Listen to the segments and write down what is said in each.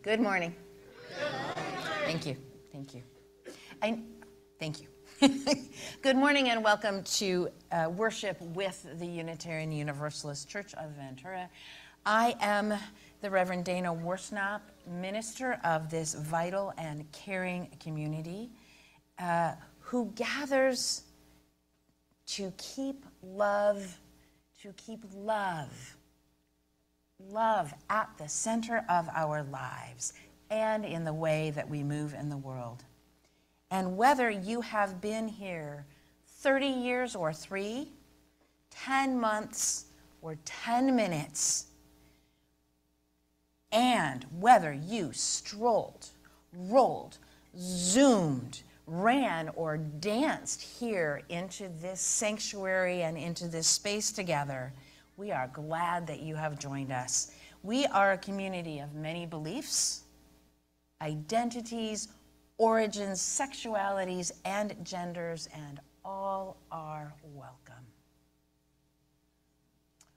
Good morning. Thank you. Thank you. Thank you. Good morning and welcome to worship with the Unitarian Universalist Church of Ventura. I am the Reverend Dana Worsnop, minister of this vital and caring community who gathers to keep love at the center of our lives and in the way that we move in the world. And whether you have been here 30 years or 3, 10 months or 10 minutes, and whether you strolled, rolled, zoomed, ran, or danced here into this sanctuary and into this space together, we are glad that you have joined us. We are a community of many beliefs, identities, origins, sexualities, and genders, and all are welcome.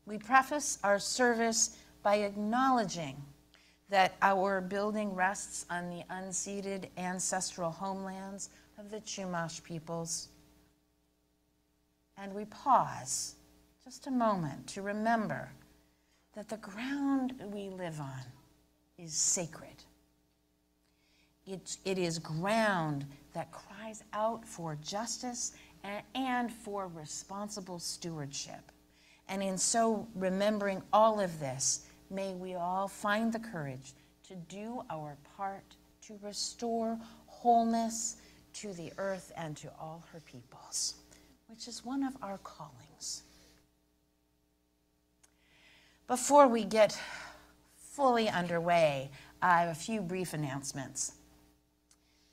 We preface our service by acknowledging that our building rests on the unceded ancestral homelands of the Chumash peoples. And we pause just a moment to remember that the ground we live on is sacred. It is ground that cries out for justice and for responsible stewardship. And in so remembering all of this, may we all find the courage to do our part to restore wholeness to the earth and to all her peoples, which is one of our callings. Before we get fully underway, I have a few brief announcements.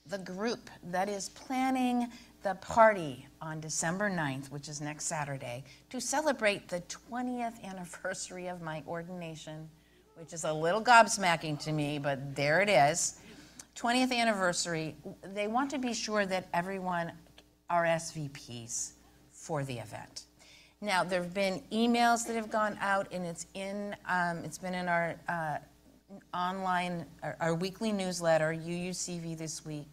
The group that is planning the party on December 9th, which is next Saturday, to celebrate the 20th anniversary of my ordination, which is a little gobsmacking to me, but there it is. 20th anniversary, they want to be sure that everyone RSVPs for the event. Now, there have been emails that have gone out, and it's been in our online, our weekly newsletter, UUCV This Week.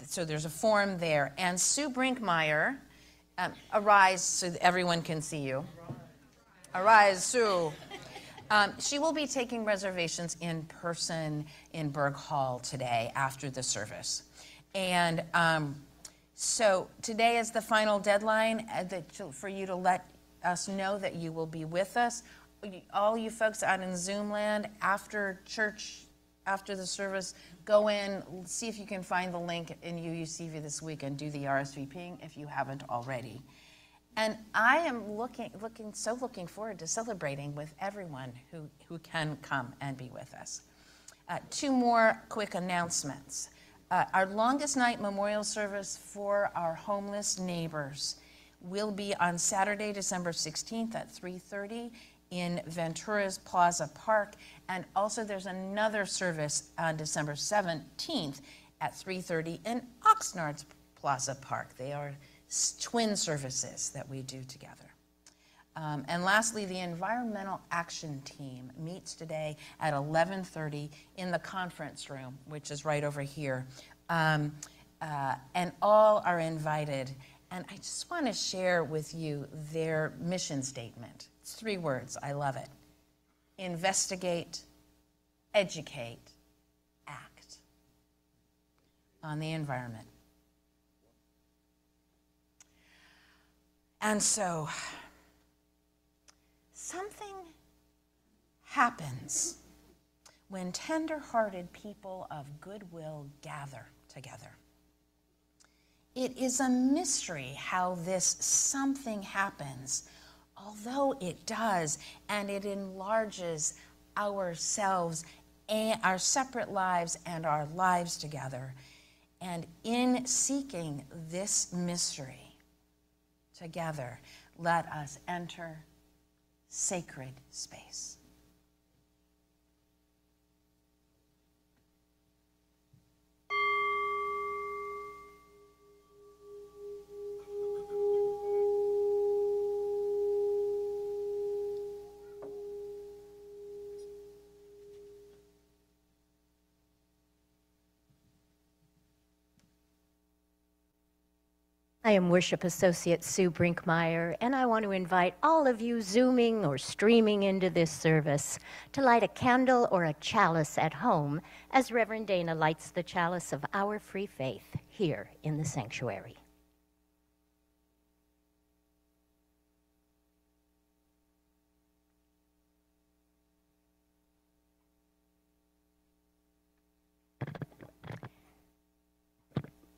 So there's a form there. And Sue Brinkmeyer, arise so that everyone can see you. Arise, Sue. She will be taking reservations in person in Berg Hall today after the service. And so today is the final deadline for you to let us know that you will be with us. All you folks out in Zoom land, after church, after the service, go in, see if you can find the link in UUCV This Week and do the RSVPing if you haven't already. And I am looking forward to celebrating with everyone who can come and be with us. 2 more quick announcements. Our longest night memorial service for our homeless neighbors will be on Saturday, December 16th at 3:30 in Ventura's Plaza Park. And also there's another service on December 17th at 3:30 in Oxnard's Plaza Park. They are twin services that we do together. And lastly, the Environmental Action Team meets today at 11:30 in the conference room, which is right over here. And all are invited. And I just want to share with you their mission statement. It's 3 words. I love it. Investigate, educate, act on the environment. And so, something happens when tender-hearted people of goodwill gather together. It is a mystery how this something happens, although it does, and it enlarges ourselves and our separate lives and our lives together. And in seeking this mystery together, let us enter sacred space. I am Worship Associate Sue Brinkmeyer, and I want to invite all of you Zooming or streaming into this service to light a candle or a chalice at home as Reverend Dana lights the chalice of our free faith here in the sanctuary.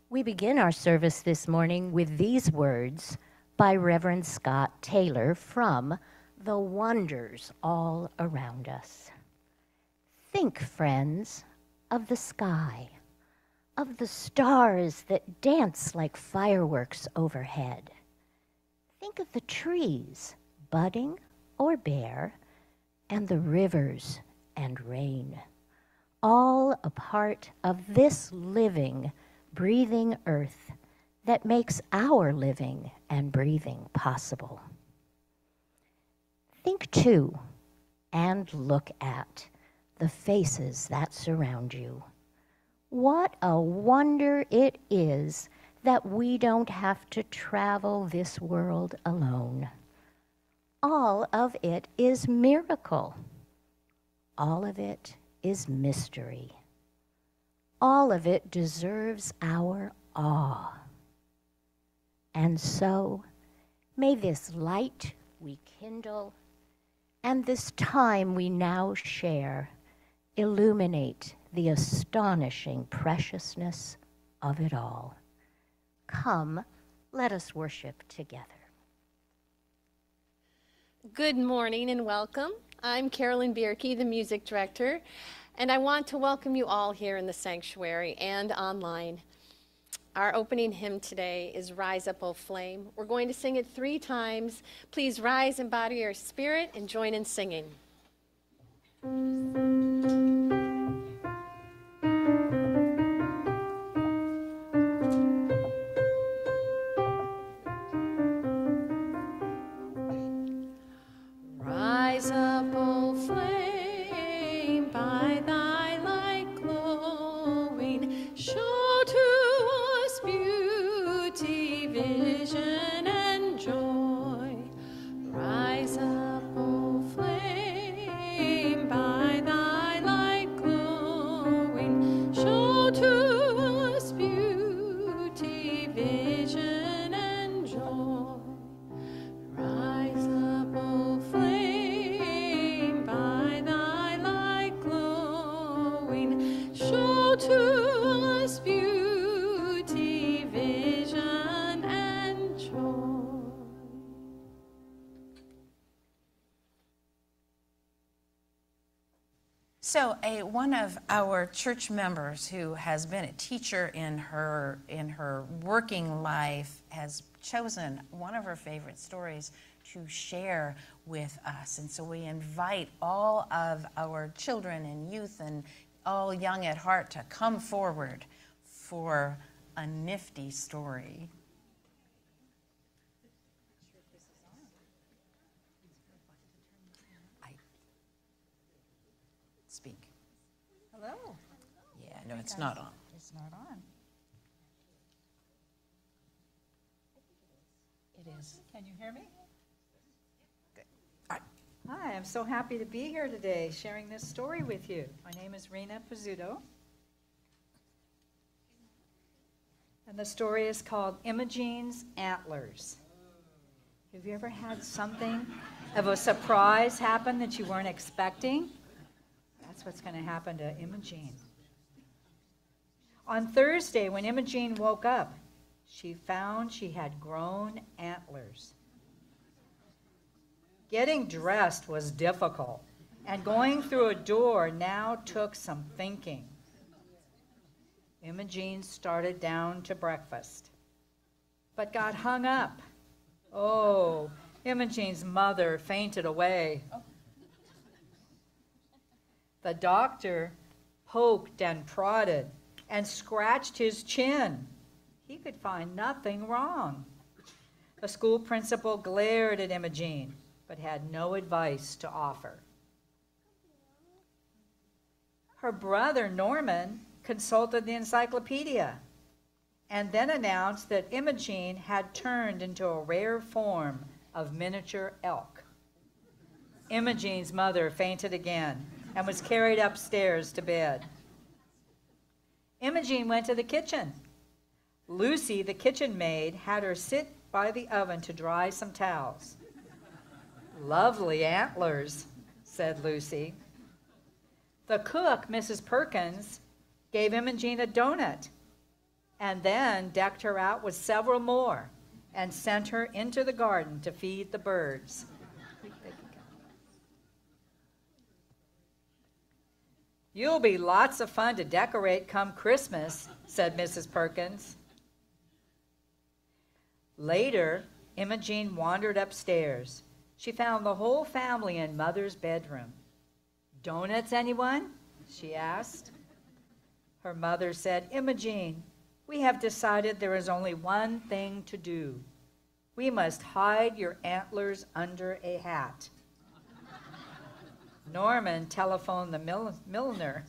We begin our service this morning with these words by Reverend Scott Taylor from The Wonders All Around Us. Think, friends, of the sky, of the stars that dance like fireworks overhead. Think of the trees, budding or bare, and the rivers and rain, all a part of this living, breathing earth that makes our living and breathing possible. Think too, and look at, the faces that surround you. What a wonder it is that we don't have to travel this world alone. All of it is miracle. All of it is mystery. All of it deserves our awe. And so, may this light we kindle and this time we now share illuminate the astonishing preciousness of it all. Come, let us worship together. Good morning and welcome. I'm Carolyn Bierke, the music director, and I want to welcome you all here in the sanctuary and online. Our opening hymn today is Rise Up, O Flame. We're going to sing it 3 times. Please rise in body or spirit and join in singing. Rise up, O flame, by thy light glowing, show to us beauty, vision, and joy. Rise up, O flame, by thy light glowing, show to us beauty, vision, and joy. Rise up, O flame, by thy light glowing, show to us beauty, vision, and joy. So one of our church members who has been a teacher in her working life has chosen one of her favorite stories to share with us. And so we invite all of our children and youth and all young at heart to come forward for a nifty story. Speak. Hello. Yeah, no, it's not on. It's not on. It is. Can you hear me? Good. All right. Hi, I'm so happy to be here today sharing this story with you. My name is Rena Pizzuto. And the story is called Imogene's Antlers. Have you ever had something of a surprise happen that you weren't expecting? That's what's going to happen to Imogene. On Thursday, when Imogene woke up, she found she had grown antlers. Getting dressed was difficult, and going through a door now took some thinking. Imogene started down to breakfast, but got hung up. Oh, Imogene's mother fainted away. The doctor poked and prodded and scratched his chin. He could find nothing wrong. The school principal glared at Imogene, but had no advice to offer. Her brother, Norman, consulted the encyclopedia and then announced that Imogene had turned into a rare form of miniature elk. Imogene's mother fainted again and was carried upstairs to bed. Imogene went to the kitchen. Lucy, the kitchen maid, had her sit by the oven to dry some towels. "Lovely antlers," said Lucy. The cook, Mrs. Perkins, gave Imogene a donut and then decked her out with several more and sent her into the garden to feed the birds. "You'll be lots of fun to decorate come Christmas," said Mrs. Perkins. Later, Imogene wandered upstairs. She found the whole family in Mother's bedroom. "Donuts, anyone?" she asked. Her mother said, "Imogene, we have decided there is only one thing to do. We must hide your antlers under a hat." Norman telephoned the milliner.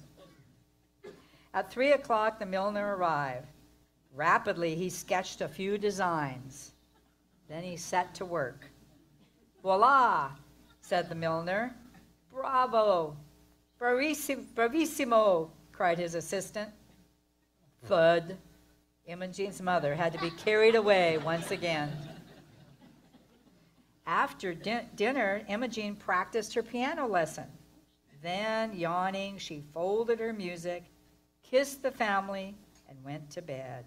At 3 o'clock, the milliner arrived. Rapidly, he sketched a few designs. Then he set to work. "Voila," said the milliner. "Bravo, bravissimo," cried his assistant. Thud. Imogene's mother had to be carried away once again. After dinner, Imogene practiced her piano lesson. Then, yawning, she folded her music, kissed the family, and went to bed.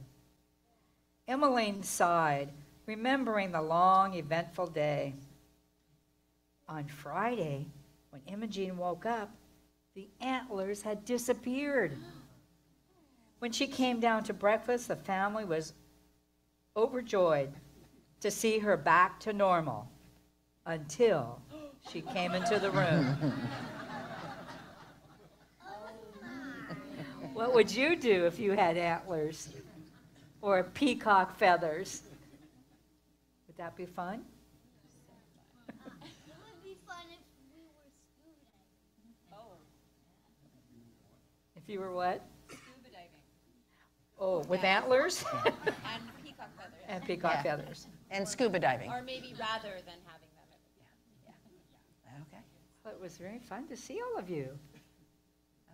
Emmeline sighed, remembering the long, eventful day. On Friday, when Imogene woke up, the antlers had disappeared. When she came down to breakfast, the family was overjoyed to see her back to normal until she came into the room. What would you do if you had antlers or peacock feathers? Would that be fun? It would be fun if we were scuba diving. If you were what? Scuba diving. Oh, with antlers? And peacock feathers. And peacock Yeah. feathers. And scuba diving. Or maybe rather than having them. Okay. Well, it was very fun to see all of you.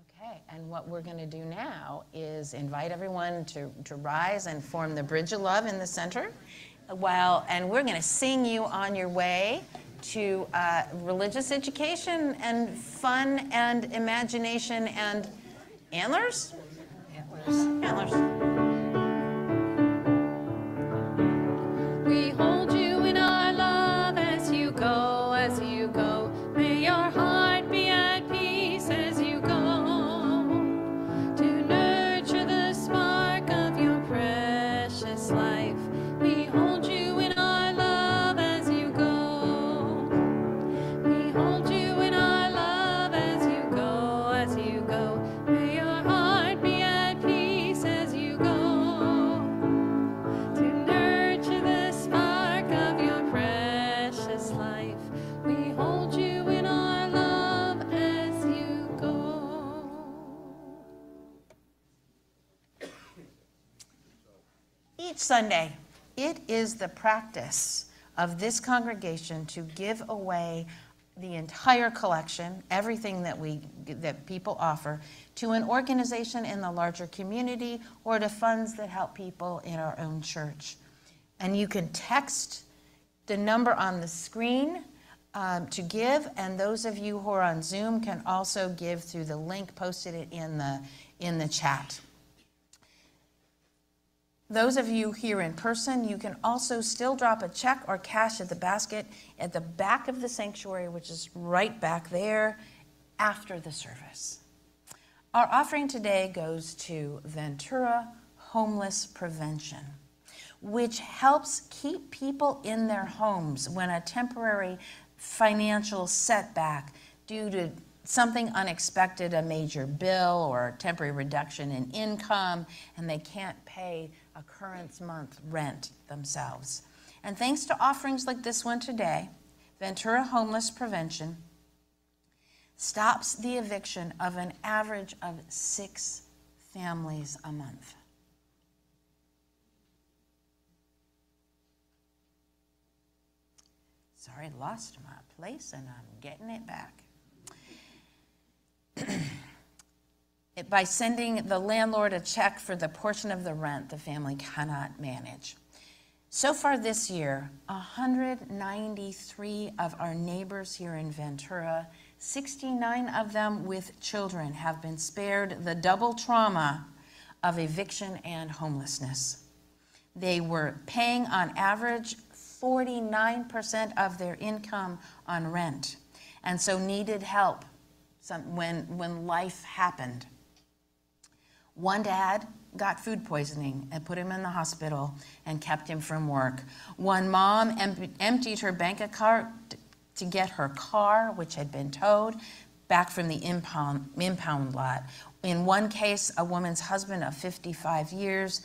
Okay, and what we're going to do now is invite everyone to rise and form the Bridge of Love in the center. And we're going to sing you on your way to religious education and fun and imagination and antlers? Antlers. Antlers. We hold you in our love as you go, as you go. May your heart be at peace as you go. To nurture the spark of your precious life. We hold you in our love as you go. We hold you in our love as you go, as you go. May your heart be at peace as you go. To nurture the spark of your precious life. We hold you in our love as you go. Each Sunday, it is the practice of this congregation to give away the entire collection, everything that people offer, to an organization in the larger community or to funds that help people in our own church. And you can text the number on the screen to give, and those of you who are on Zoom can also give through the link posted in the chat. Those of you here in person, you can also still drop a check or cash at the basket at the back of the sanctuary, which is right back there after the service. Our offering today goes to Ventura Homeless Prevention, which helps keep people in their homes when a temporary financial setback due to something unexpected, a major bill or a temporary reduction in income, and they can't pay a current month rent themselves. And thanks to offerings like this one today, Ventura Homeless Prevention stops the eviction of an average of 6 families a month. Sorry, lost my place and I'm getting it back. By sending the landlord a check for the portion of the rent the family cannot manage. So far this year, 193 of our neighbors here in Ventura, 69 of them with children, have been spared the double trauma of eviction and homelessness. They were paying on average 49% of their income on rent, and so needed help when life happened. One dad got food poisoning and put him in the hospital and kept him from work. One mom emptied her bank account to get her car, which had been towed, back from the impound lot. In one case, a woman's husband of 55 years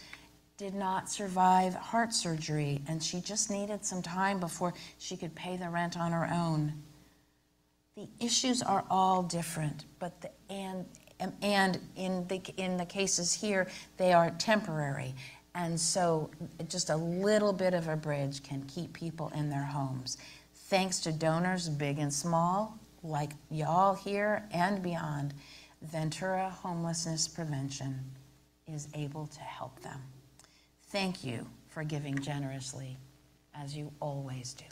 did not survive heart surgery, and she just needed some time before she could pay the rent on her own. The issues are all different, but in the cases here, they are temporary. And so just a little bit of a bridge can keep people in their homes. Thanks to donors big and small, like y'all here and beyond, Ventura Homelessness Prevention is able to help them. Thank you for giving generously, as you always do.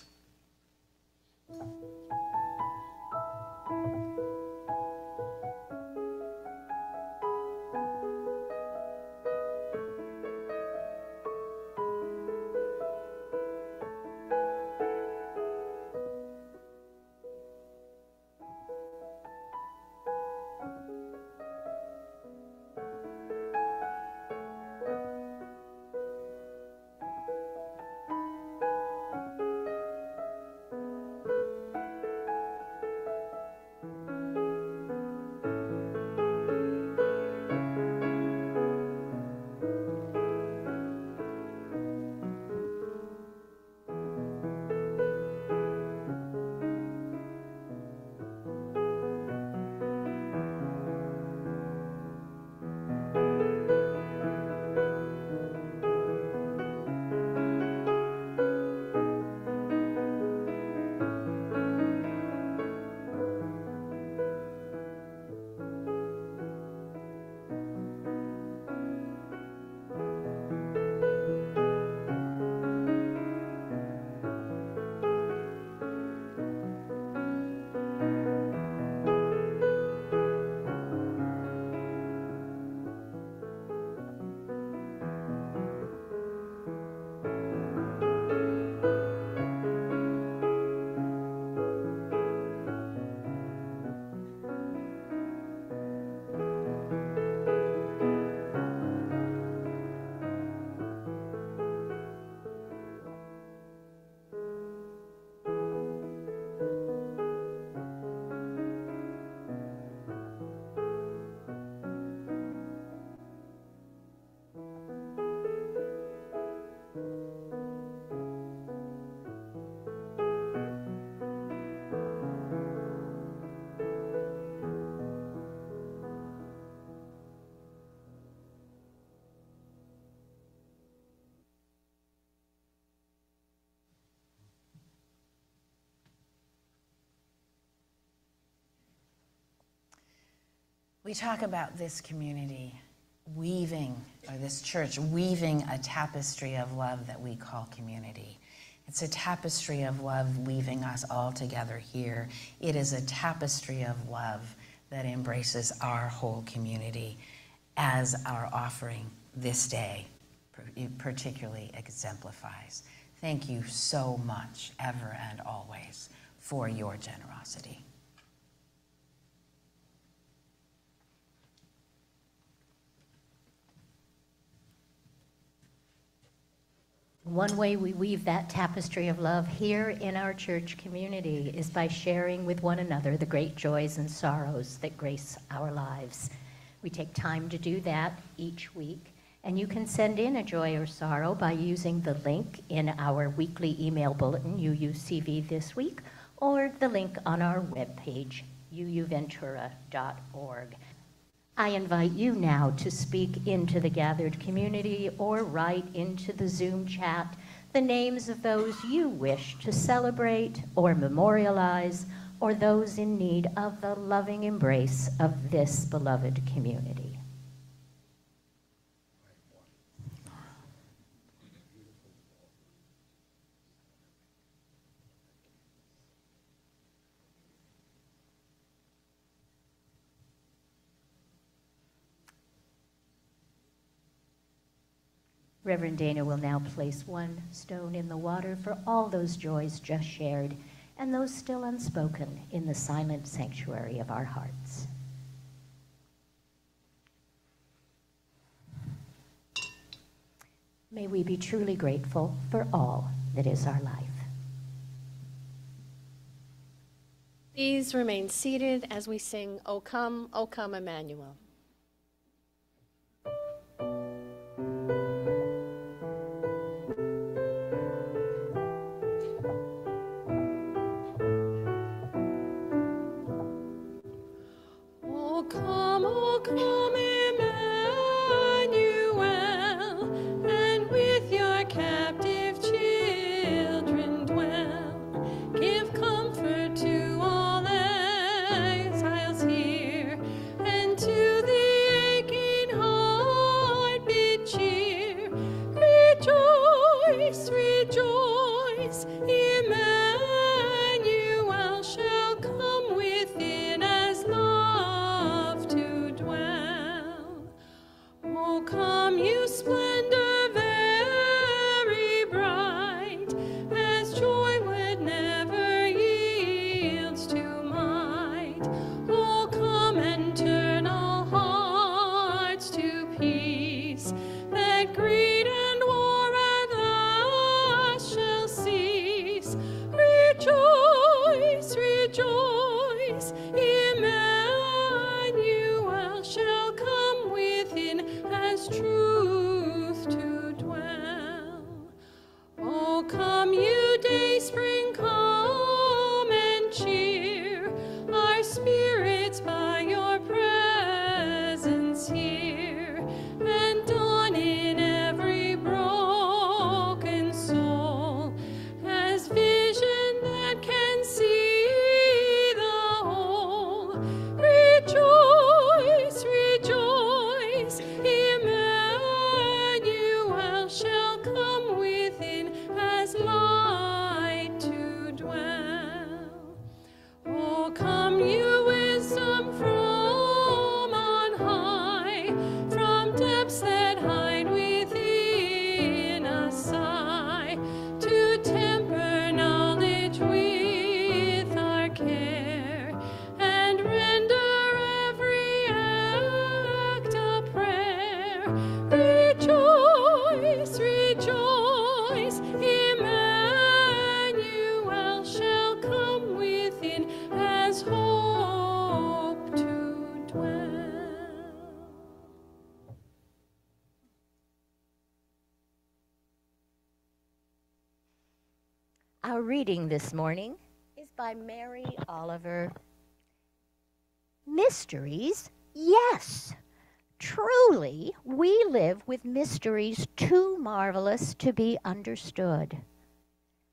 We talk about this community weaving, or this church weaving a tapestry of love that we call community. It's a tapestry of love weaving us all together here. It is a tapestry of love that embraces our whole community, as our offering this day particularly exemplifies. Thank you so much, ever and always, for your generosity. One way we weave that tapestry of love here in our church community is by sharing with one another the great joys and sorrows that grace our lives. We take time to do that each week, and you can send in a joy or sorrow by using the link in our weekly email bulletin, UUCV This Week, or the link on our webpage, uuventura.org. I invite you now to speak into the gathered community or write into the Zoom chat the names of those you wish to celebrate or memorialize, or those in need of the loving embrace of this beloved community. Reverend Dana will now place one stone in the water for all those joys just shared and those still unspoken in the silent sanctuary of our hearts. May we be truly grateful for all that is our life. Please remain seated as we sing, O Come, Emmanuel. O come, Emmanuel, and with your captive children dwell. Give comfort to all exiles here, and to the aching heart bid cheer. Rejoice, rejoice, Emmanuel shall come within as love to dwell. Oh, come, you splendor very bright, as joy would never yields to might. Oh, come and turn all hearts to peace, that greed and war at last shall cease. Rejoice, rejoice, Emmanuel shall come within as truth to dwell. Oh, come, you day spring, come and cheer our spirits by your presence here, and dawn in every broken soul as vision that can see the whole. Rejoice, rejoice, Emmanuel shall come within as light to dwell. Oh, come, you wisdom from on high, from depths that hide within a sigh, to temper knowledge with our care, and render every act a prayer. Rejoice, rejoice, Emmanuel shall come within as hope to dwell. Our reading this morning is by Mary Oliver. Mysteries? Yes. Truly, we live with mysteries too marvelous to be understood.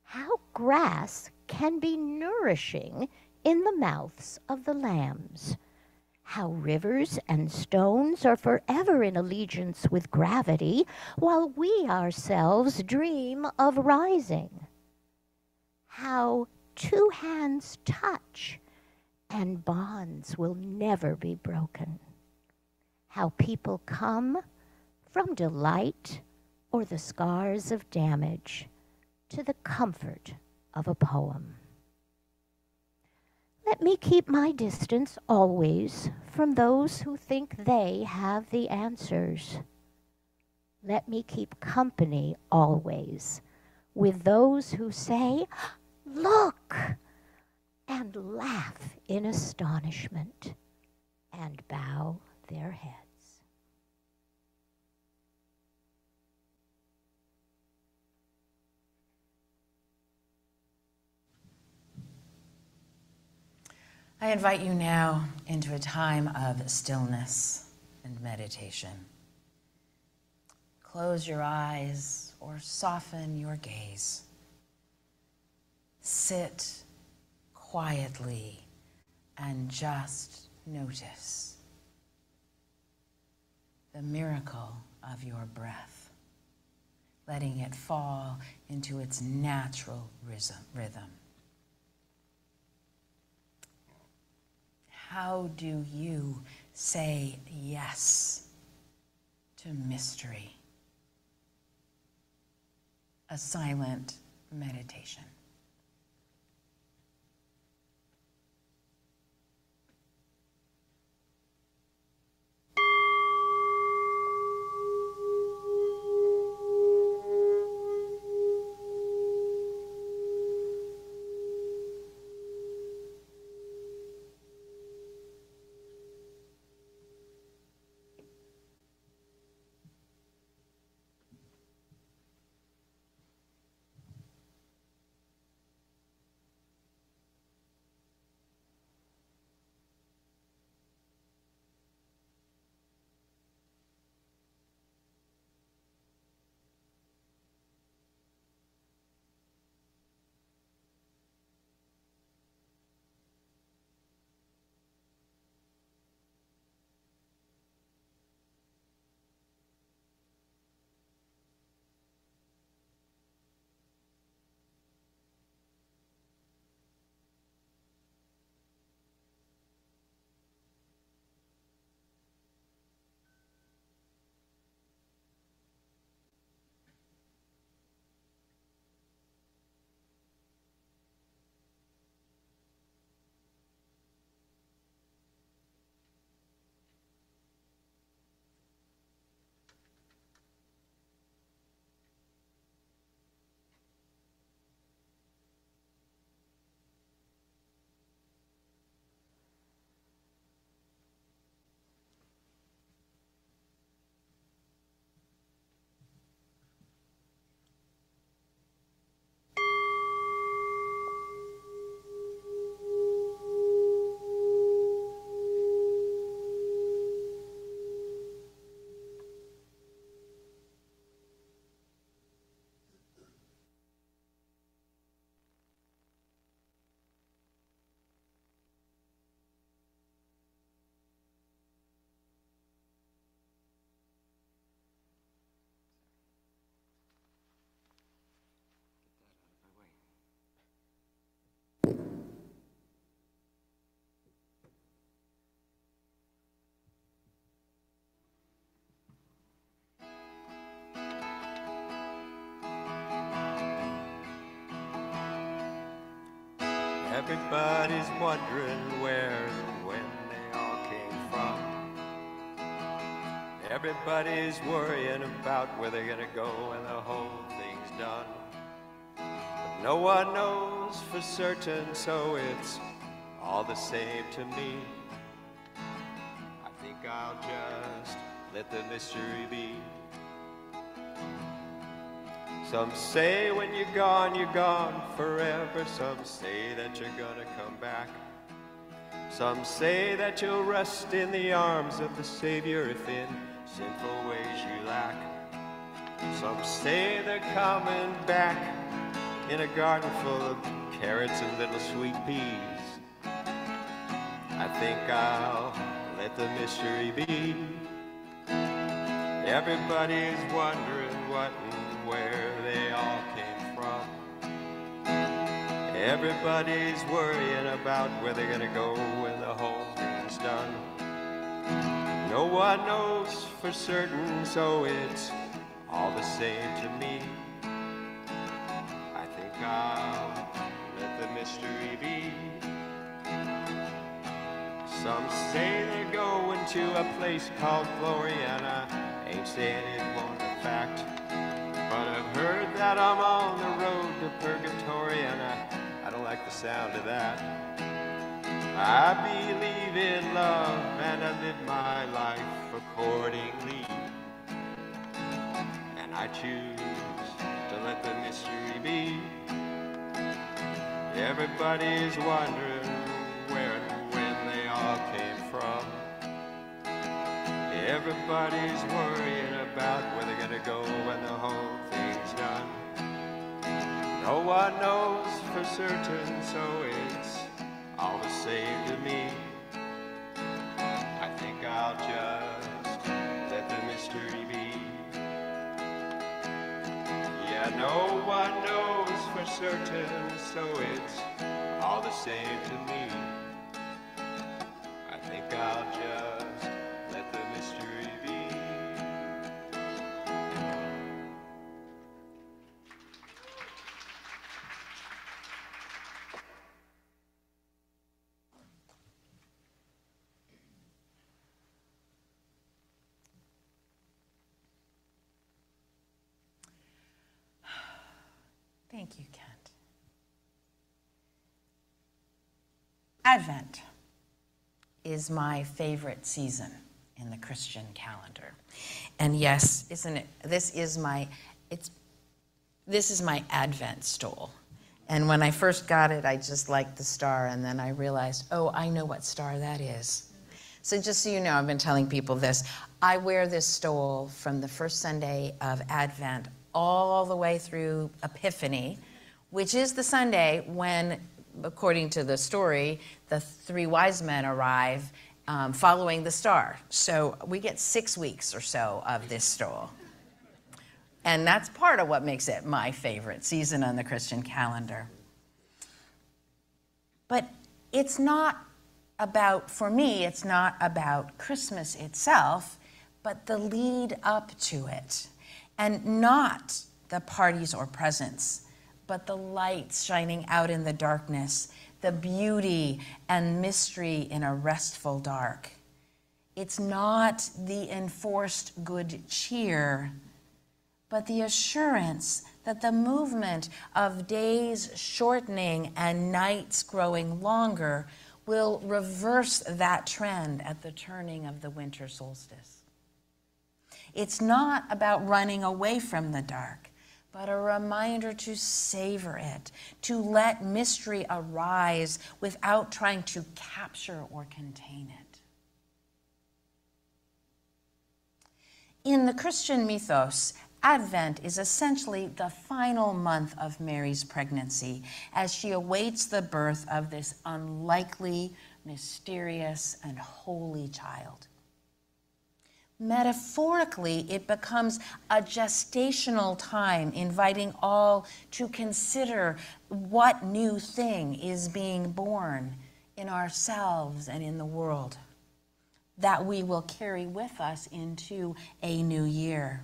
How grass can be nourishing in the mouths of the lambs. How rivers and stones are forever in allegiance with gravity, while we ourselves dream of rising. how two hands touch and bonds will never be broken. How people come from delight or the scars of damage to the comfort of a poem. Let me keep my distance always from those who think they have the answers. Let me keep company always with those who say, "Look," and laugh in astonishment and bow their heads. I invite you now into a time of stillness and meditation. Close your eyes or soften your gaze. Sit quietly and just notice the miracle of your breath, letting it fall into its natural rhythm. How do you say yes to mystery? A silent meditation. Everybody's wondering where and when they all came from. Everybody's worrying about where they're gonna go when the whole thing's done. But no one knows for certain, so it's all the same to me. I think I'll just let the mystery be. Some say when you're gone forever. Some say that you're gonna come back. Some say that you'll rest in the arms of the Savior if in sinful ways you lack. Some say they're coming back in a garden full of carrots and little sweet peas. I think I'll let the mystery be. Everybody's wondering what and where they all came from. Everybody's worrying about where they're gonna go when the whole thing's done. No one knows for certain, so it's all the same to me. I think I'll let the mystery be. Some say they're going to a place called Glory, and I ain't saying it won't a fact, but I've heard that I'm on the road to purgatory, and I don't like the sound of that. I believe in love, and I live my life accordingly, and I choose to let the mystery be. Everybody's wondering where and when they all came from. Everybody's worrying about where they're gonna go when the whole thing's done. No one knows for certain, so it's all the same to me. I think I'll just let the mystery be. Yeah, no one knows for certain, so it's all the same to me. I think I'll just let the mystery be. Thank you, Kent. Advent is my favorite season in the Christian calendar. And yes, isn't it? This is my Advent stole. And when I first got it, I just liked the star, and then I realized, oh, I know what star that is. So just so you know, I've been telling people this. I wear this stole from the first Sunday of Advent all the way through Epiphany, which is the Sunday when, according to the story, the three wise men arrive following the star. So we get 6 weeks or so of this stole. And that's part of what makes it my favorite season on the Christian calendar. But it's not about, for me, it's not about Christmas itself, but the lead up to it. And not the parties or presents, but the lights shining out in the darkness, the beauty and mystery in a restful dark. It's not the enforced good cheer, but the assurance that the movement of days shortening and nights growing longer will reverse that trend at the turning of the winter solstice. It's not about running away from the dark, but a reminder to savor it, to let mystery arise without trying to capture or contain it. In the Christian mythos, Advent is essentially the final month of Mary's pregnancy as she awaits the birth of this unlikely, mysterious, and holy child. Metaphorically, it becomes a gestational time, inviting all to consider what new thing is being born in ourselves and in the world that we will carry with us into a new year.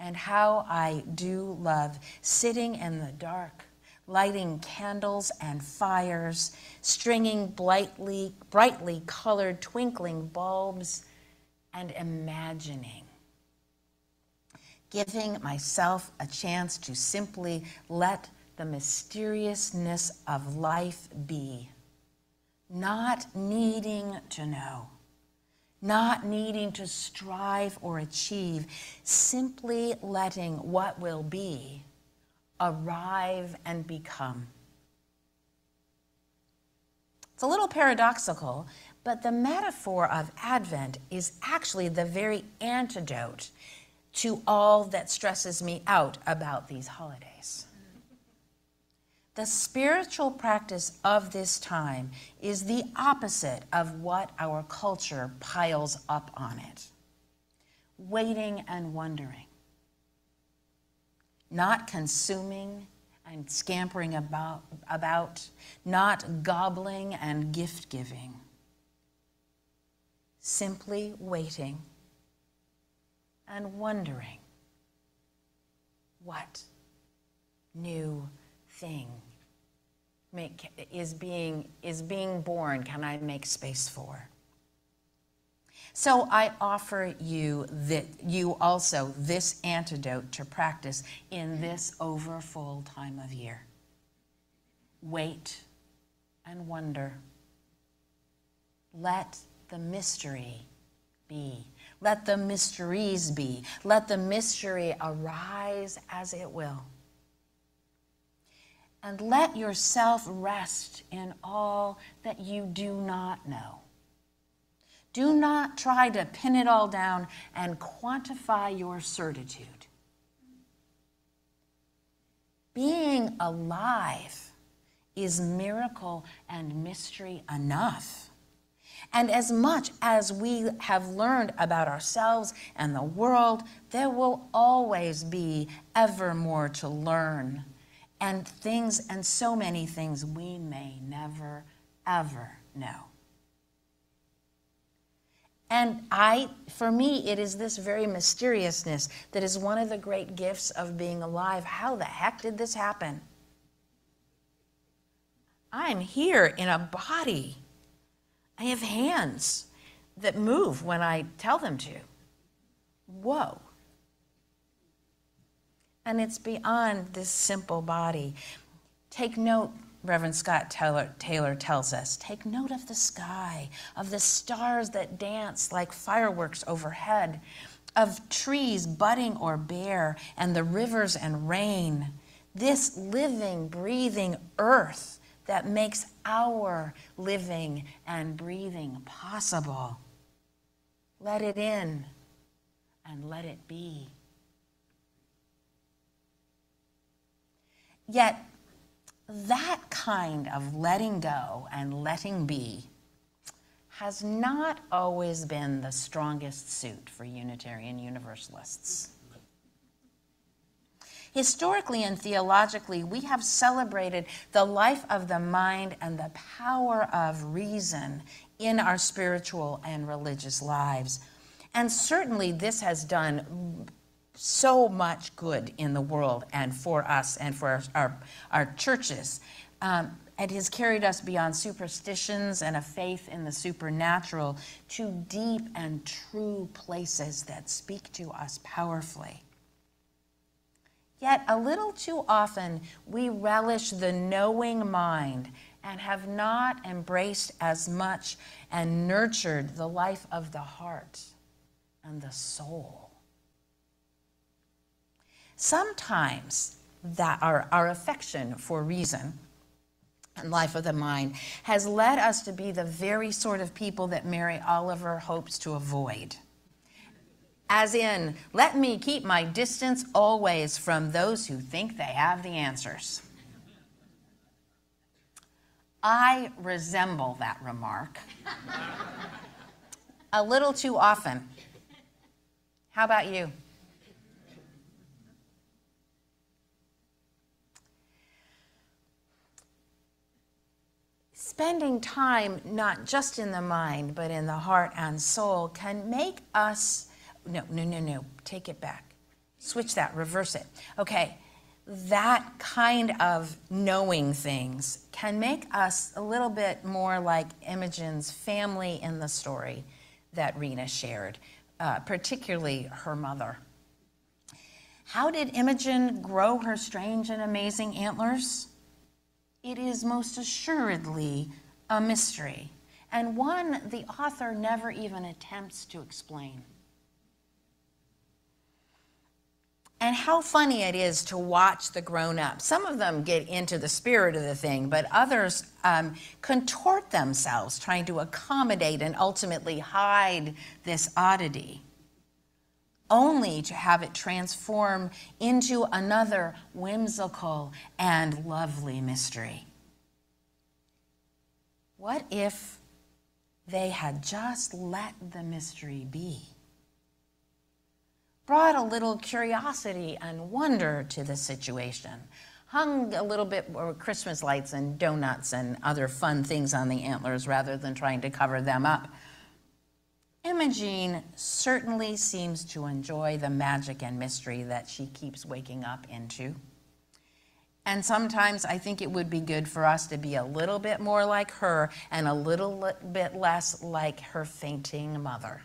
And how I do love sitting in the dark, lighting candles and fires, stringing brightly colored twinkling bulbs, and imagining, giving myself a chance to simply let the mysteriousness of life be, not needing to know, not needing to strive or achieve, simply letting what will be arrive and become. It's a little paradoxical, but the metaphor of Advent is actually the very antidote to all that stresses me out about these holidays. The spiritual practice of this time is the opposite of what our culture piles up on it. Waiting and wondering. Not consuming and scampering about, not gobbling and gift giving. Simply waiting and wondering, what new thing is being born can I make space for? So I offer you also this antidote to practice in this overfull time of year. Wait and wonder. Let the mystery be. Let the mysteries be. Let the mystery arise as it will. And let yourself rest in all that you do not know. Do not try to pin it all down and quantify your certitude. Being alive is miracle and mystery enough. And as much as we have learned about ourselves and the world, there will always be ever more to learn, and things, and so many things we may never, ever know. And for me, it is this very mysteriousness that is one of the great gifts of being alive. How the heck did this happen? I'm here in a body. I have hands that move when I tell them to. Whoa. And it's beyond this simple body. Take note, Reverend Scott Taylor tells us, take note of the sky, of the stars that dance like fireworks overhead, of trees budding or bare, and the rivers and rain. This living, breathing earth that makes our living and breathing possible. Let it in and let it be. Yet, that kind of letting go and letting be has not always been the strongest suit for Unitarian Universalists. Historically and theologically, we have celebrated the life of the mind and the power of reason in our spiritual and religious lives. And certainly this has done so much good in the world and for us and for our churches. It has carried us beyond superstitions and a faith in the supernatural to deep and true places that speak to us powerfully. Yet a little too often we relish the knowing mind and have not embraced as much and nurtured the life of the heart and the soul. Sometimes that our affection for reason and life of the mind has led us to be the very sort of people that Mary Oliver hopes to avoid. As in, let me keep my distance always from those who think they have the answers. I resemble that remark a little too often. How about you? Spending time not just in the mind, but in the heart and soul can make us, no, take it back. Switch that, reverse it. Okay, that kind of knowing things can make us a little bit more like Imogen's family in the story that Rena shared, particularly her mother. How did Imogen grow her strange and amazing antlers? It is most assuredly a mystery, and one the author never even attempts to explain. And how funny it is to watch the grown-ups. Some of them get into the spirit of the thing, but others contort themselves trying to accommodate and ultimately hide this oddity, only to have it transform into another whimsical and lovely mystery. What if they had just let the mystery be? Brought a little curiosity and wonder to the situation, hung a little bit more Christmas lights and donuts and other fun things on the antlers rather than trying to cover them up. Imogene certainly seems to enjoy the magic and mystery that she keeps waking up into. And sometimes I think it would be good for us to be a little bit more like her and a little bit less like her fainting mother.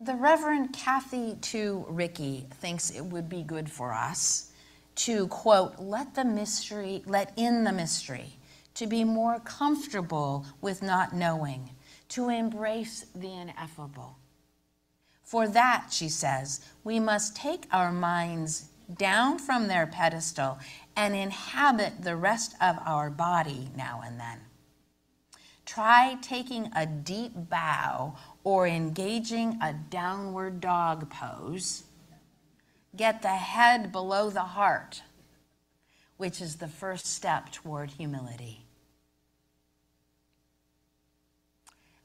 The Reverend Kathy to Ricky thinks it would be good for us to, quote, let in the mystery, to be more comfortable with not knowing, to embrace the ineffable. For that, she says, we must take our minds down from their pedestal and inhabit the rest of our body now and then. Try taking a deep bow or engaging a downward dog pose. Get the head below the heart, which is the first step toward humility.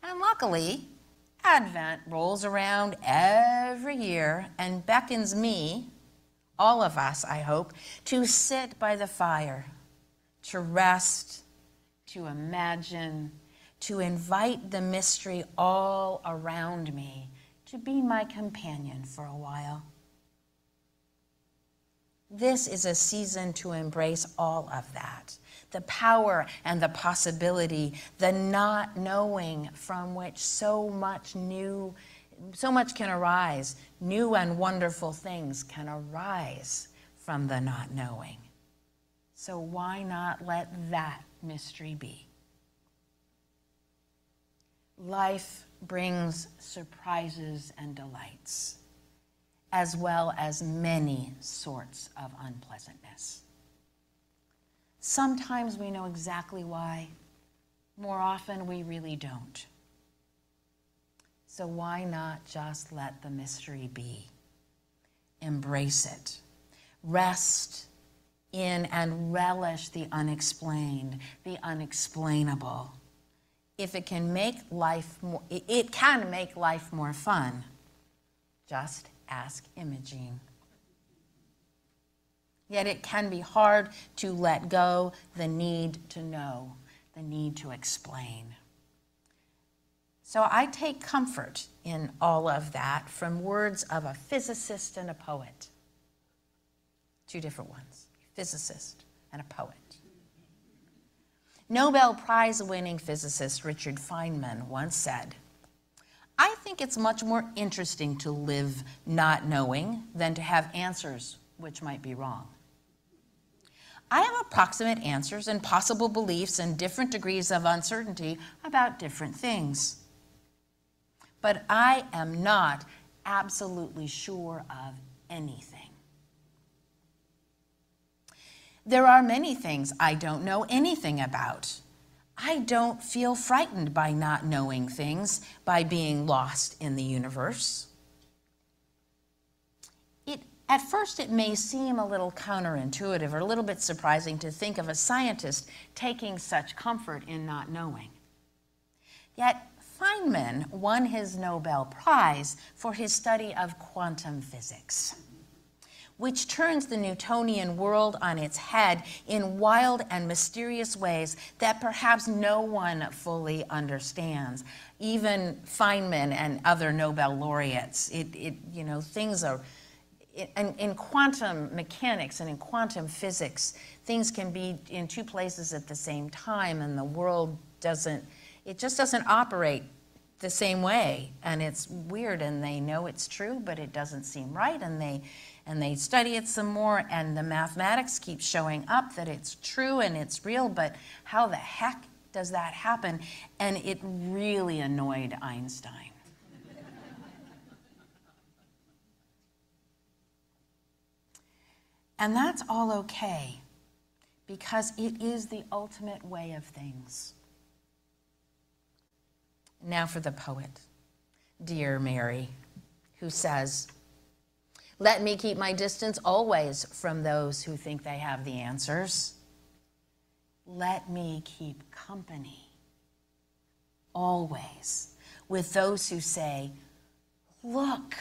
And luckily, Advent rolls around every year and beckons me, all of us, I hope, to sit by the fire, to rest, to imagine, to invite the mystery all around me to be my companion for a while. This is a season to embrace all of that, the power and the possibility, the not knowing from which so much can arise. New and wonderful things can arise from the not knowing. So why not let that mystery be? Life brings surprises and delights, as well as many sorts of unpleasantness. Sometimes we know exactly why. More often, we really don't. So why not just let the mystery be? Embrace it. Rest in and relish the unexplained, the unexplainable. If it can make life more, it can make life more fun. Just ask Imogene. Yet it can be hard to let go the need to know, the need to explain. So I take comfort in all of that from words of a physicist and a poet. Two different ones, a physicist and a poet. Nobel Prize-winning physicist Richard Feynman once said, I think it's much more interesting to live not knowing than to have answers which might be wrong. I have approximate answers and possible beliefs and different degrees of uncertainty about different things. But I am not absolutely sure of anything. There are many things I don't know anything about. I don't feel frightened by not knowing things, by being lost in the universe. At first, it may seem a little counterintuitive or a little bit surprising to think of a scientist taking such comfort in not knowing. Yet, Feynman won his Nobel Prize for his study of quantum physics, which turns the Newtonian world on its head in wild and mysterious ways that perhaps no one fully understands. Even Feynman and other Nobel laureates, things are, in quantum mechanics and in quantum physics, things can be in two places at the same time, and the world just doesn't operate the same way. And it's weird, and they know it's true, but it doesn't seem right, and they study it some more, and the mathematics keep showing up that it's true and it's real, but how the heck does that happen? And it really annoyed Einstein. And that's all okay, because it is the ultimate way of things. Now for the poet, Dear Mary, who says, let me keep my distance always from those who think they have the answers. Let me keep company always with those who say, look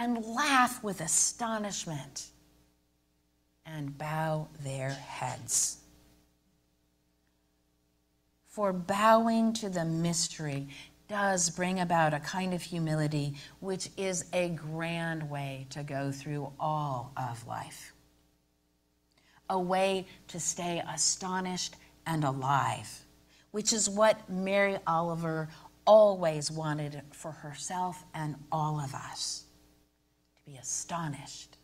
and laugh with astonishment and bow their heads. For bowing to the mystery does bring about a kind of humility which is a grand way to go through all of life. A way to stay astonished and alive, which is what Mary Oliver always wanted for herself and all of us, to be astonished.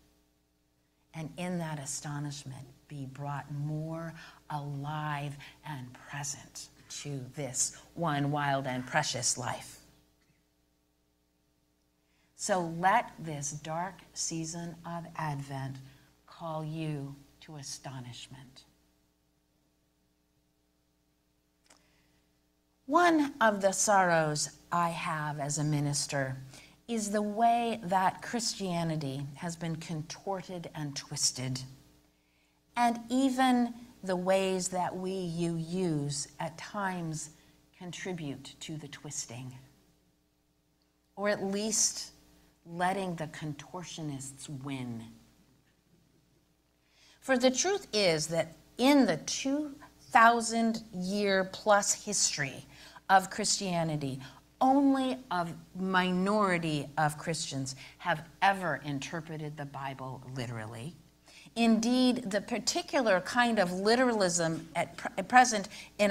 And in that astonishment, be brought more alive and present to this one wild and precious life. So let this dark season of Advent call you to astonishment. One of the sorrows I have as a minister is the way that Christianity has been contorted and twisted, and even the ways that you use at times contribute to the twisting, or at least letting the contortionists win. For the truth is that in the 2,000-year plus history of Christianity, only a minority of Christians have ever interpreted the Bible literally. Indeed, the particular kind of literalism at present in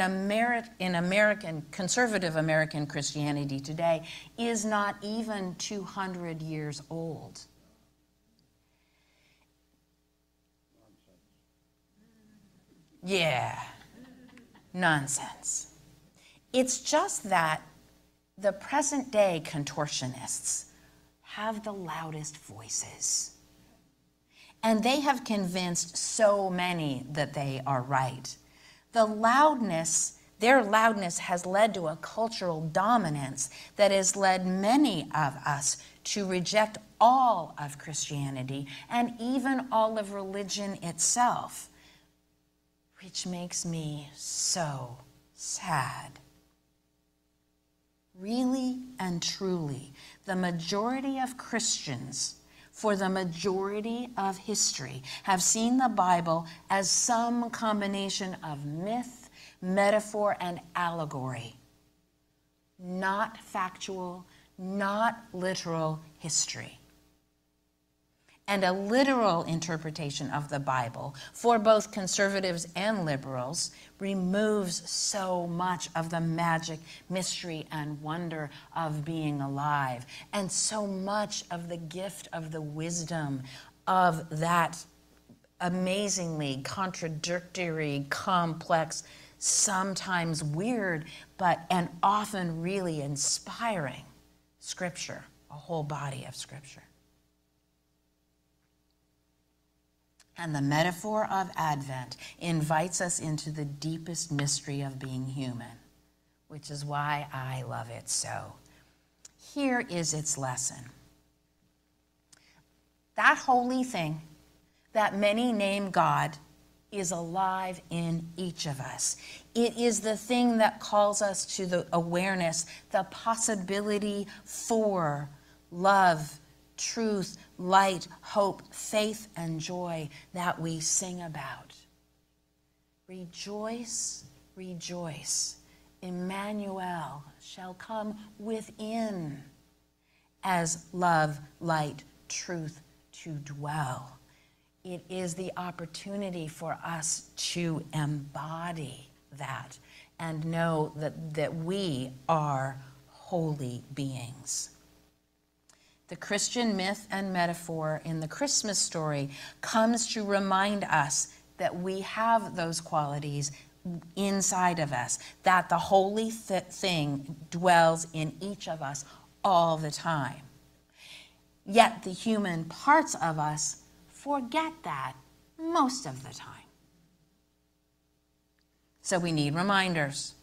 conservative American Christianity today is not even 200 years old. Yeah, nonsense. It's just that the present day contortionists have the loudest voices. And they have convinced so many that they are right. Their loudness has led to a cultural dominance that has led many of us to reject all of Christianity and even all of religion itself, which makes me so sad. Really and truly, the majority of Christians, for the majority of history, have seen the Bible as some combination of myth, metaphor, and allegory. Not factual, not literal history. And a literal interpretation of the Bible, for both conservatives and liberals, removes so much of the magic, mystery, and wonder of being alive, and so much of the gift of the wisdom of that amazingly contradictory, complex, sometimes weird, and often really inspiring Scripture, a whole body of Scripture. And the metaphor of Advent invites us into the deepest mystery of being human, which is why I love it so. Here is its lesson. That holy thing that many name God is alive in each of us. It is the thing that calls us to the awareness, the possibility for love, truth, light, hope, faith, and joy that we sing about. Rejoice, rejoice. Emmanuel shall come within as love, light, truth to dwell. It is the opportunity for us to embody that and know that we are holy beings. The Christian myth and metaphor in the Christmas story comes to remind us that we have those qualities inside of us, that the holy thing dwells in each of us all the time. Yet the human parts of us forget that most of the time. So we need reminders,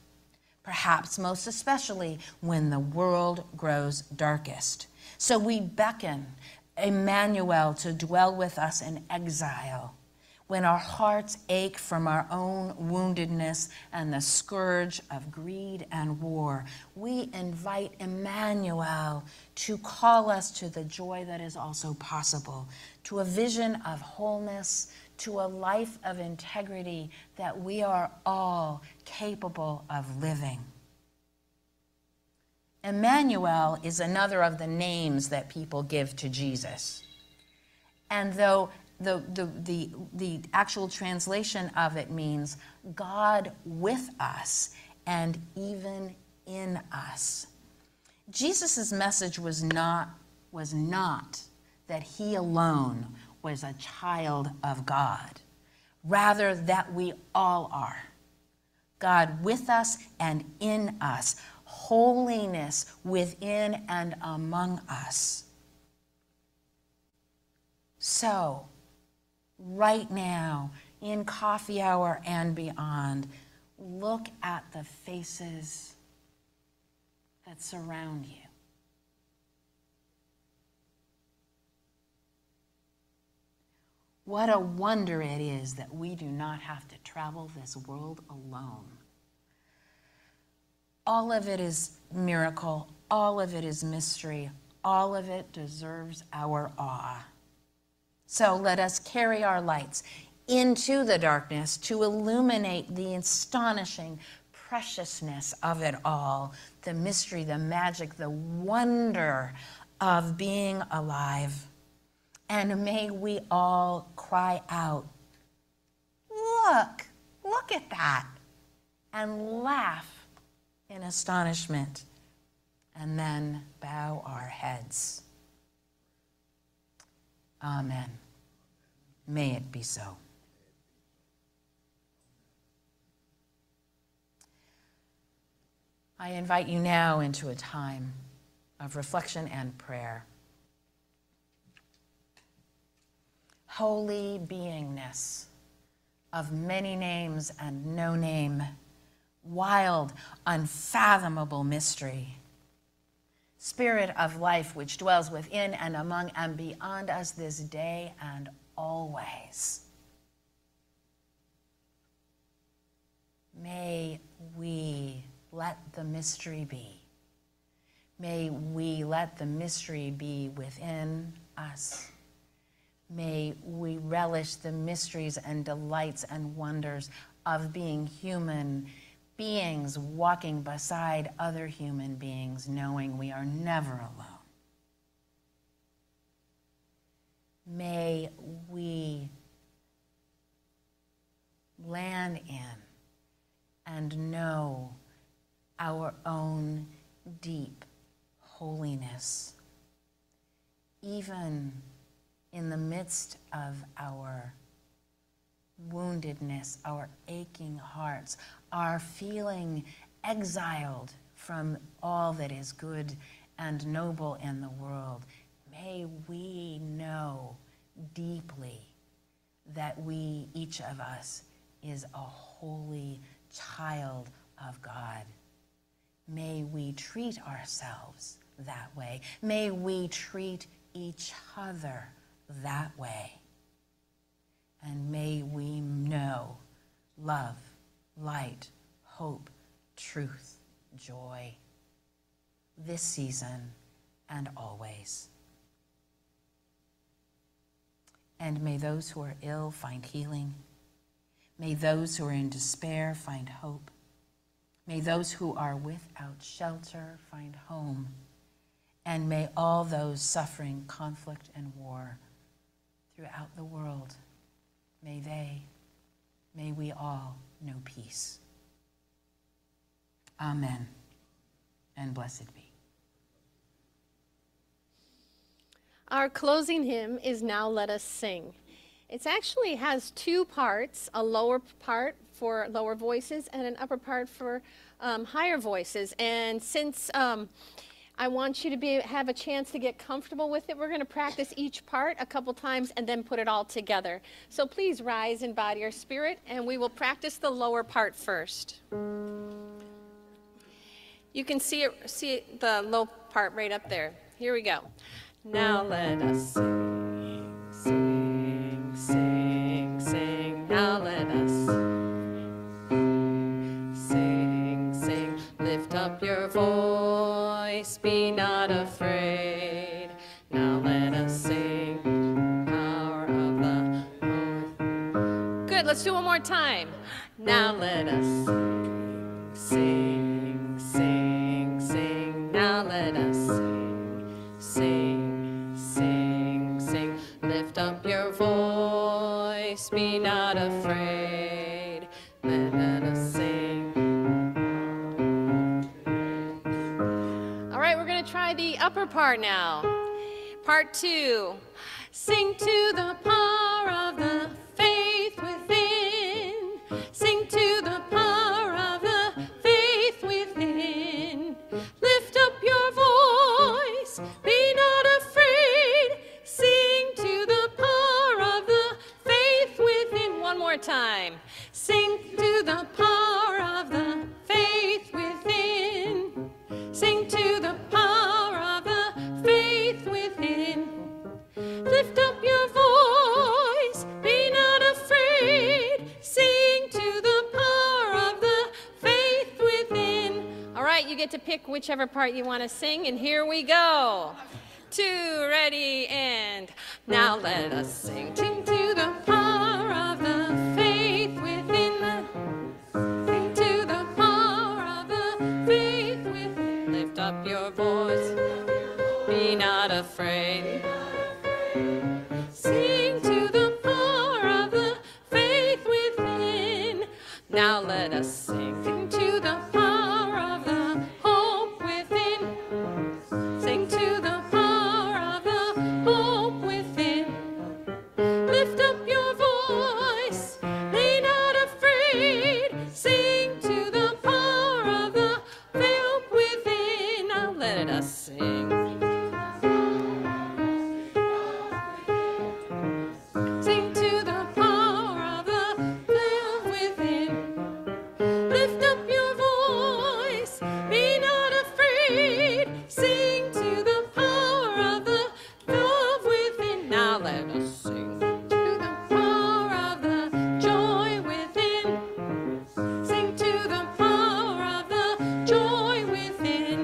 perhaps most especially when the world grows darkest. So we beckon Emmanuel to dwell with us in exile, when our hearts ache from our own woundedness and the scourge of greed and war, we invite Emmanuel to call us to the joy that is also possible, to a vision of wholeness, to a life of integrity that we are all capable of living. Emmanuel is another of the names that people give to Jesus. And though the actual translation of it means God with us and even in us. Jesus' message was not that he alone was a child of God, rather that we all are. God with us and in us, holiness within and among us. So, right now, in coffee hour and beyond, look at the faces that surround you. What a wonder it is that we do not have to travel this world alone. All of it is miracle, all of it is mystery, all of it deserves our awe. So let us carry our lights into the darkness to illuminate the astonishing preciousness of it all, the mystery, the magic, the wonder of being alive. And may we all cry out, look at that, and laugh in astonishment, and then bow our heads. Amen. May it be so. I invite you now into a time of reflection and prayer. Holy beingness of many names and no name, wild, unfathomable mystery, Spirit of life which dwells within and among and beyond us this day and always. May we let the mystery be. May we let the mystery be within us. May we relish the mysteries and delights and wonders of being human beings walking beside other human beings, knowing we are never alone. May we land in and know our own deep holiness, even in the midst of our woundedness, our aching hearts, our feeling exiled from all that is good and noble in the world. May we know deeply that we, each of us, is a holy child of God. May we treat ourselves that way. May we treat each other that way. And may we know love, light, hope, truth, joy, this season and always. And may those who are ill find healing. May those who are in despair find hope. May those who are without shelter find home. And may all those suffering conflict and war throughout the world, may we all know peace. Amen, and blessed be. Our closing hymn is Now Let Us Sing. It actually has two parts, a lower part for lower voices and an upper part for higher voices. And since I want you to have a chance to get comfortable with it, we're going to practice each part a couple times and then put it all together. So please rise in body or spirit, and we will practice the lower part first. You can see the low part right up there. Here we go. Now let us sing, sing, sing, sing. voice, be not afraid. Now let us sing, power of the Lord. Good, let's do one more time. Now let us sing, sing, sing. Now let us sing, sing, sing. Lift up your voice, be not afraid. Let us sing. All right, we're going to try the upper part now. Part 2. Sing to the power of the faith within. Sing to the power of the faith within. Lift up your voice, be not afraid. Sing to the power of the faith within. One more time. Sing to the power of the faith within. Sing to the power of the faith within. Lift up your voice, be not afraid. Sing to the power of the faith within. All right, you get to pick whichever part you want to sing, and here we go. 2, ready, and now let us sing. Sing to the power of the faith within. Sing to the power of the faith within. Lift up your voice, be not afraid. Sing to the power of the faith within. Now let us sing. Sing to the power of the hope within. Sing to the power of the hope within. Lift up your voice, be not afraid. Sing to the power of the hope within. Now let us sing. Sing to the power of the faith within. Lift up your voice, be not afraid. Sing to the power of the love within. Now let us sing. To the power of the joy within. Sing to the power of the joy within.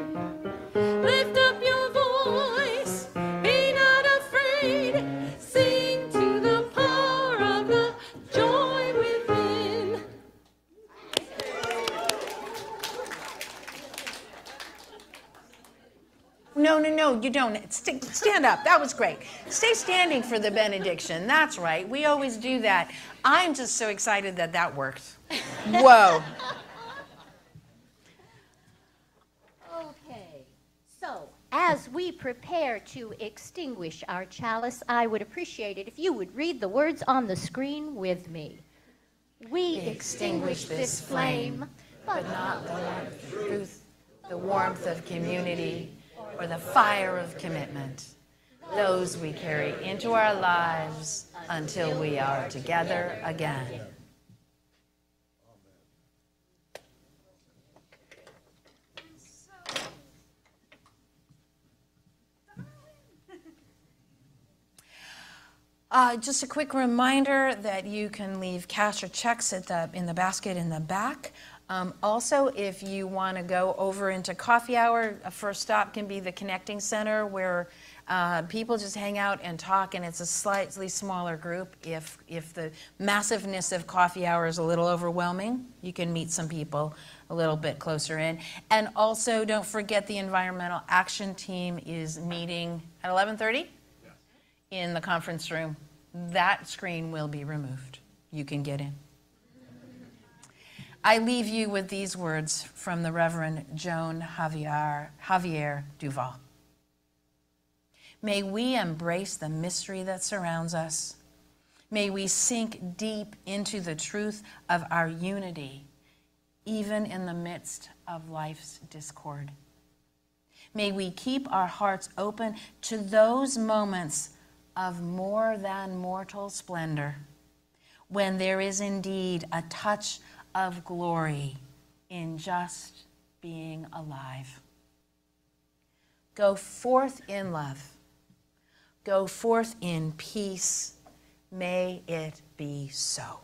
Lift up your voice, be not afraid. Sing to the power of the joy within. No, you don't. Stand up. That was great. Stay standing for the benediction. That's right. We always do that. I'm just so excited that that worked. Whoa. Okay, so as we prepare to extinguish our chalice, I would appreciate it if you would read the words on the screen with me. We extinguish this flame, but not the warmth of Truth, the warmth of community, or the fire of commitment. Those we carry into our lives until we are together again. Just a quick reminder that you can leave cash or checks in the basket in the back. Also, if you want to go over into coffee hour, a first stop can be the Connecting Center, where people just hang out and talk, and it's a slightly smaller group. If the massiveness of coffee hour is a little overwhelming, you can meet some people a little bit closer in. And also, don't forget the Environmental Action Team is meeting at 11:30 in the conference room. That screen will be removed. You can get in. I leave you with these words from the Reverend Joan Javier Duval. May we embrace the mystery that surrounds us. May we sink deep into the truth of our unity, even in the midst of life's discord. May we keep our hearts open to those moments of more than mortal splendor, when there is indeed a touch of glory in just being alive. Go forth in love. Go forth in peace. May it be so.